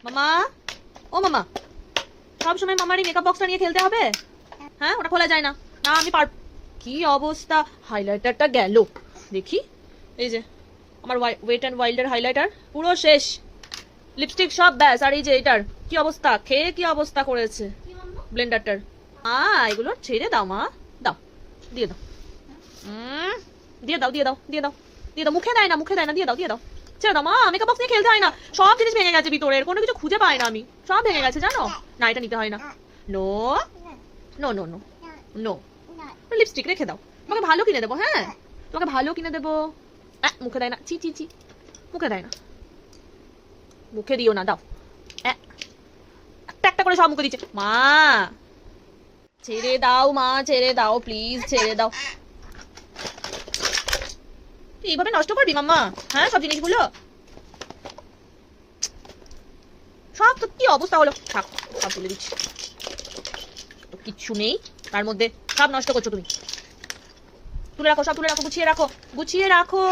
মামা, ও মামা, সব সময় মামার এই মেকআপ বক্সটা নিয়ে খেলতে হবে? হ্যাঁ, ওটা খোলা যায় না। না আমি পার। কি অবস্থা, হাইলাইটারটা গেল। দেখি, এই যে আমার ওয়েট অ্যান্ড ওয়াইল্ডের হাইলাইটার পুরো শেষ, লিপস্টিক সব ব্যাস। আর এই যে এটার কি অবস্থা, খেয়ে কি অবস্থা করেছে ব্লেন্ডারটার। এগুলো ছেড়ে দাও মা, দাও, দিয়ে দাও, দিয়ে দাও, দিয়ে দাও, দিয়ে দাও, দিয়ে দাও। মুখে দেয় না, মুখে দেয় না, দিয়ে দাও, দিয়ে দাও, ছেড়ে দাও মা। মেকআপ বক্স নিয়ে খেলতে হয় না, সব জিনিস ভেঙে গেছে ভিতরের, কোনো কিছু খুঁজে পাই না আমি, সব ভেঙে গেছে জানো না। এটা নিতে হয় না। No no no no no, lipstick রেখে দাও, তোমাকে ভালো কিনে দেবো। হ্যাঁ, তোমাকে ভালো কিনে দেবো। মুখে দেয় না, চি চি চি, মুখে দেয় না, মুখে দিও না, দাও। একটা একটা করে সব মুখে দিচ্ছে। মা ছেড়ে দাও, মা ছেড়ে দাও, প্লিজ ছেড়ে দাও। এইভাবে নষ্ট করবি মাম্মা? হ্যাঁ, সব জিনিসগুলো সব তো কি অবস্থা হলো। থাক, সব তুলে দিচ্ছি, তো কিচ্ছু নেই তার মধ্যে, সব নষ্ট করছো তুমি। তুলে রাখো, সব তুলে রাখো, গুছিয়ে রাখো, গুছিয়ে রাখো।